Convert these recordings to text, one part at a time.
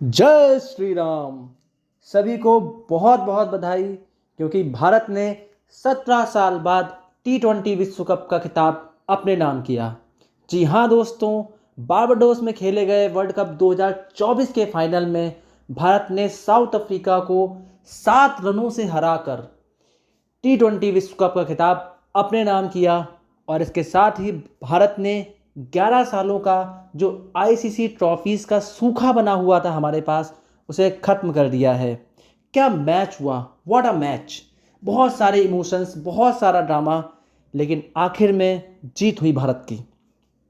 जय श्री राम। सभी को बहुत बहुत बधाई, क्योंकि भारत ने 17 साल बाद T20 विश्व कप का खिताब अपने नाम किया। जी हाँ दोस्तों, बारबाडोस में खेले गए वर्ल्ड कप 2024 के फाइनल में भारत ने साउथ अफ्रीका को 7 रनों से हराकर T20 विश्व कप का खिताब अपने नाम किया। और इसके साथ ही भारत ने 11 सालों का जो आईसीसी ट्रॉफीज़ का सूखा बना हुआ था हमारे पास, उसे ख़त्म कर दिया है। क्या मैच हुआ, व्हाट अ मैच। बहुत सारे इमोशंस, बहुत सारा ड्रामा, लेकिन आखिर में जीत हुई भारत की।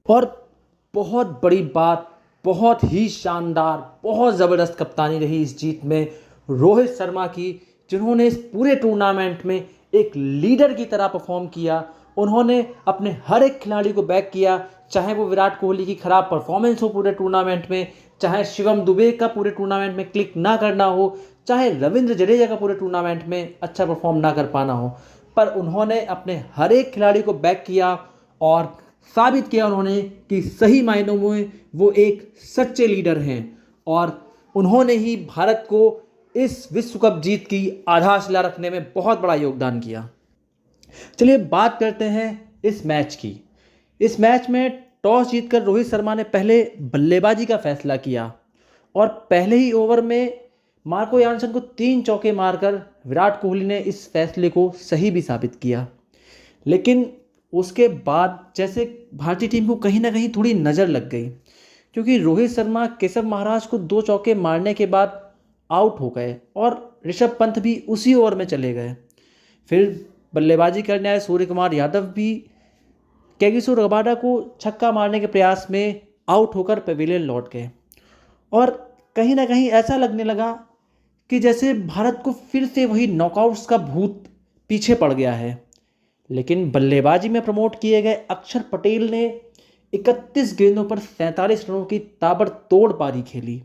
और बहुत बड़ी बात, बहुत ही शानदार, बहुत ज़बरदस्त कप्तानी रही इस जीत में रोहित शर्मा की, जिन्होंने इस पूरे टूर्नामेंट में एक लीडर की तरह परफॉर्म किया। उन्होंने अपने हर एक खिलाड़ी को बैक किया, चाहे वो विराट कोहली की खराब परफॉर्मेंस हो पूरे टूर्नामेंट में, चाहे शिवम दुबे का पूरे टूर्नामेंट में क्लिक ना करना हो, चाहे रविंद्र जडेजा का पूरे टूर्नामेंट में अच्छा परफॉर्म ना कर पाना हो, पर उन्होंने अपने हर एक खिलाड़ी को बैक किया और साबित किया उन्होंने कि सही मायनों में वो एक सच्चे लीडर हैं। और उन्होंने ही भारत को इस विश्व कप जीत की आधारशिला रखने में बहुत बड़ा योगदान किया। चलिए बात करते हैं इस मैच की। इस मैच में टॉस जीतकर रोहित शर्मा ने पहले बल्लेबाजी का फैसला किया और पहले ही ओवर में मार्को यानसन को 3 चौके मारकर विराट कोहली ने इस फैसले को सही भी साबित किया। लेकिन उसके बाद जैसे भारतीय टीम को कहीं ना कहीं थोड़ी नज़र लग गई, क्योंकि रोहित शर्मा केशव महाराज को 2 चौके मारने के बाद आउट हो गए और ऋषभ पंत भी उसी ओवर में चले गए। फिर बल्लेबाजी करने आए सूर्य कुमार यादव भी कैगिसो रबाडा को छक्का मारने के प्रयास में आउट होकर पवेलियन लौट गए। और कहीं ना कहीं ऐसा लगने लगा कि जैसे भारत को फिर से वही नॉकआउट्स का भूत पीछे पड़ गया है। लेकिन बल्लेबाजी में प्रमोट किए गए अक्षर पटेल ने 31 गेंदों पर 47 रनों की ताबड़तोड़ पारी खेली।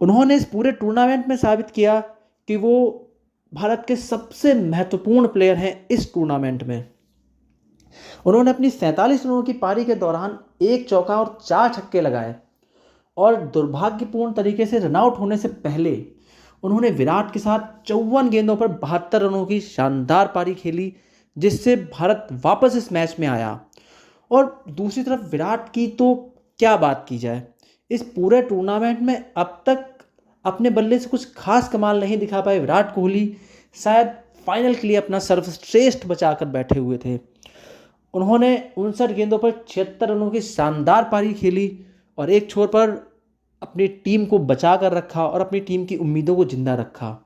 उन्होंने इस पूरे टूर्नामेंट में साबित किया कि वो भारत के सबसे महत्वपूर्ण प्लेयर हैं इस टूर्नामेंट में। उन्होंने अपनी 47 रनों की पारी के दौरान 1 चौका और 4 छक्के लगाए और दुर्भाग्यपूर्ण तरीके से रनआउट होने से पहले उन्होंने विराट के साथ 54 गेंदों पर 72 रनों की शानदार पारी खेली, जिससे भारत वापस इस मैच में आया। और दूसरी तरफ विराट की तो क्या बात की जाए, इस पूरे टूर्नामेंट में अब तक अपने बल्ले से कुछ खास कमाल नहीं दिखा पाए विराट कोहली। शायद फाइनल के लिए अपना सर्वश्रेष्ठ बचाकर बैठे हुए थे। उन्होंने 59 गेंदों पर 76 रनों की शानदार पारी खेली और एक छोर पर अपनी टीम को बचा कर रखा और अपनी टीम की उम्मीदों को जिंदा रखा।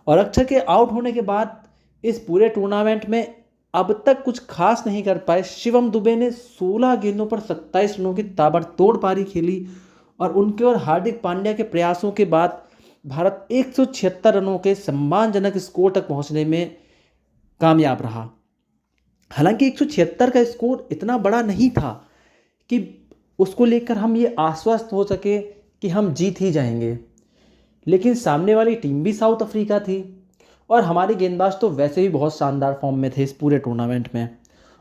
और अक्षर के आउट होने के बाद इस पूरे टूर्नामेंट में अब तक कुछ खास नहीं कर पाए शिवम दुबे ने 16 गेंदों पर 27 रनों की ताबड़तोड़ पारी खेली और उनके और हार्दिक पांड्या के प्रयासों के बाद भारत 176 रनों के सम्मानजनक स्कोर तक पहुंचने में कामयाब रहा। हालांकि 176 का स्कोर इतना बड़ा नहीं था कि उसको लेकर हम ये आश्वस्त हो सके कि हम जीत ही जाएंगे, लेकिन सामने वाली टीम भी साउथ अफ्रीका थी और हमारे गेंदबाज तो वैसे भी बहुत शानदार फॉर्म में थे इस पूरे टूर्नामेंट में।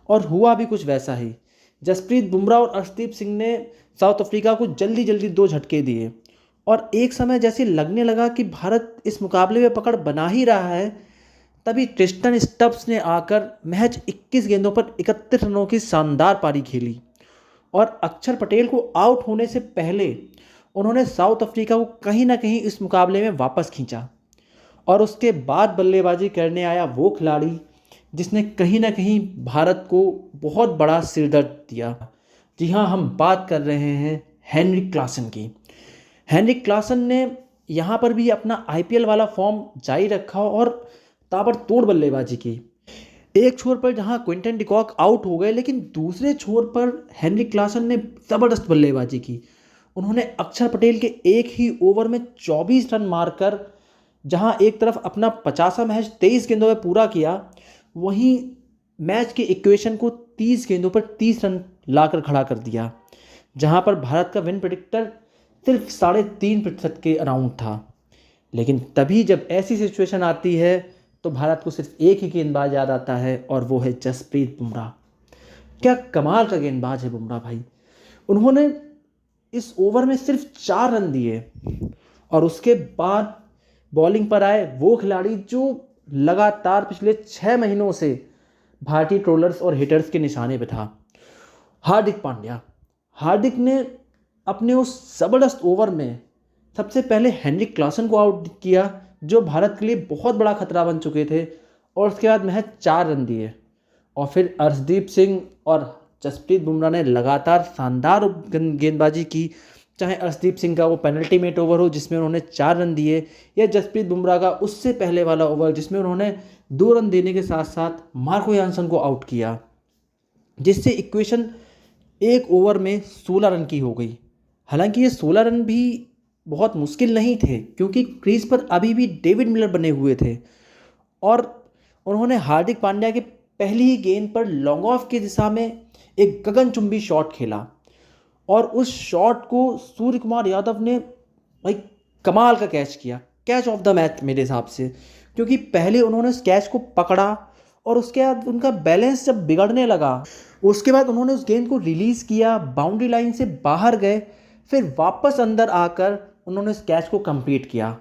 और हुआ भी कुछ वैसा ही। जसप्रीत बुमराह और अर्शदीप सिंह ने साउथ अफ्रीका को जल्दी जल्दी 2 झटके दिए और एक समय जैसे लगने लगा कि भारत इस मुकाबले में पकड़ बना ही रहा है, तभी ट्रिस्टन स्टब्स ने आकर महज 21 गेंदों पर 31 रनों की शानदार पारी खेली और अक्षर पटेल को आउट होने से पहले उन्होंने साउथ अफ्रीका को कहीं ना कहीं इस मुकाबले में वापस खींचा। और उसके बाद बल्लेबाजी करने आया वो खिलाड़ी जिसने कहीं ना कहीं भारत को बहुत बड़ा सिरदर्द दिया। जी हाँ, हम बात कर रहे हैं हेनरिक क्लासन की। हेनरिक क्लासन ने यहाँ पर भी अपना आईपीएल वाला फॉर्म जारी रखा और ताबड़तोड़ बल्लेबाजी की। एक छोर पर जहाँ क्विंटन डिकॉक आउट हो गए, लेकिन दूसरे छोर पर हेनरिक क्लासन ने ज़बरदस्त बल्लेबाजी की। उन्होंने अक्षर पटेल के एक ही ओवर में 24 रन मारकर जहां एक तरफ अपना 50वां मैच 23 गेंदों में पूरा किया, वहीं मैच के इक्वेशन को 30 गेंदों पर 30 रन लाकर खड़ा कर दिया, जहां पर भारत का विन प्रेडिक्टर सिर्फ 3.5% के अराउंड था। लेकिन तभी जब ऐसी सिचुएशन आती है तो भारत को सिर्फ एक ही गेंदबाज याद आता है और वो है जसप्रीत बुमराह। क्या कमाल का गेंदबाज है बुमराह भाई। उन्होंने इस ओवर में सिर्फ 4 रन दिए और उसके बाद बॉलिंग पर आए वो खिलाड़ी जो लगातार पिछले 6 महीनों से भारतीय ट्रोलर्स और हिटर्स के निशाने पे था, हार्दिक पांड्या। हार्दिक ने अपने उस ज़बरदस्त ओवर में सबसे पहले हेनरिक क्लासन को आउट किया, जो भारत के लिए बहुत बड़ा खतरा बन चुके थे, और उसके बाद महज 4 रन दिए। और फिर अर्शदीप सिंह और जसप्रीत बुमराह ने लगातार शानदार गेंदबाजी की, चाहे अर्शदीप सिंह का वो पेनल्टी मेट ओवर हो जिसमें उन्होंने 4 रन दिए, या जसप्रीत बुमराह का उससे पहले वाला ओवर जिसमें उन्होंने 2 रन देने के साथ साथ मार्को यानसन को आउट किया, जिससे इक्वेशन एक ओवर में 16 रन की हो गई। हालांकि ये 16 रन भी बहुत मुश्किल नहीं थे, क्योंकि क्रीज पर अभी भी डेविड मिलर बने हुए थे, और उन्होंने हार्दिक पांड्या के पहली ही गेंद पर लॉन्ग ऑफ की दिशा में एक गगनचुंबी शॉट खेला, और उस शॉट को सूर्य कुमार यादव ने भाई कमाल का कैच किया, कैच ऑफ द मैच मेरे हिसाब से। क्योंकि पहले उन्होंने उस कैच को पकड़ा, और उसके बाद उनका बैलेंस जब बिगड़ने लगा, उसके बाद उन्होंने उस गेंद को रिलीज़ किया, बाउंड्री लाइन से बाहर गए, फिर वापस अंदर आकर उन्होंने इस कैच को कंप्लीट किया।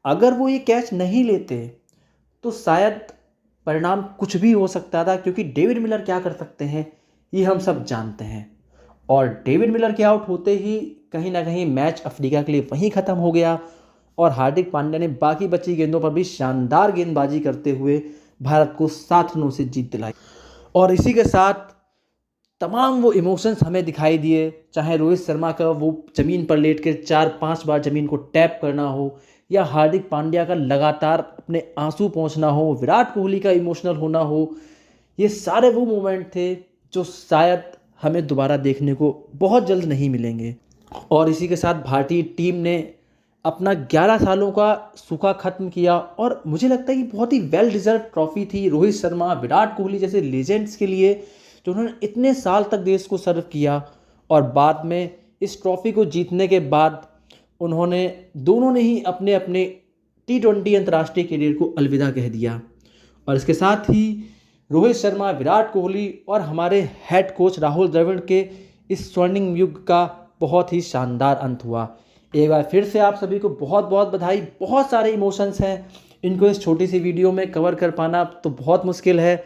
अगर वो ये कैच नहीं लेते तो शायद परिणाम कुछ भी हो सकता था, क्योंकि डेविड मिलर क्या कर सकते हैं ये हम सब जानते हैं। और डेविड मिलर के आउट होते ही कहीं ना कहीं मैच अफ्रीका के लिए वहीं ख़त्म हो गया, और हार्दिक पांड्या ने बाकी बची गेंदों पर भी शानदार गेंदबाजी करते हुए भारत को 7 रनों से जीत दिलाई। और इसी के साथ तमाम वो इमोशंस हमें दिखाई दिए, चाहे रोहित शर्मा का वो ज़मीन पर लेट कर 4-5 बार ज़मीन को टैप करना हो, या हार्दिक पांड्या का लगातार अपने आंसू पहुंचना हो, विराट कोहली का इमोशनल होना हो। ये सारे वो मोमेंट थे जो शायद हमें दोबारा देखने को बहुत जल्द नहीं मिलेंगे। और इसी के साथ भारतीय टीम ने अपना 11 सालों का सूखा ख़त्म किया, और मुझे लगता है कि बहुत ही वेल डिज़र्व ट्रॉफी थी रोहित शर्मा, विराट कोहली जैसे लेजेंड्स के लिए, जो उन्होंने इतने साल तक देश को सर्व किया। और बाद में इस ट्रॉफी को जीतने के बाद उन्होंने दोनों ने ही अपने अपने T20 अंतर्राष्ट्रीय करियर को अलविदा कह दिया। और इसके साथ ही रोहित शर्मा, विराट कोहली और हमारे हेड कोच राहुल द्रविड़ के इस स्वर्णिम युग का बहुत ही शानदार अंत हुआ। एक बार फिर से आप सभी को बहुत बहुत बधाई। बहुत सारे इमोशंस हैं, इनको इस छोटी सी वीडियो में कवर कर पाना तो बहुत मुश्किल है।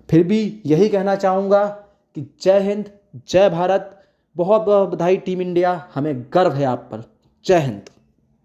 फिर भी यही कहना चाहूँगा कि जय हिंद, जय भारत, बहुत बहुत बधाई टीम इंडिया, हमें गर्व है आप पर। जय हिंद।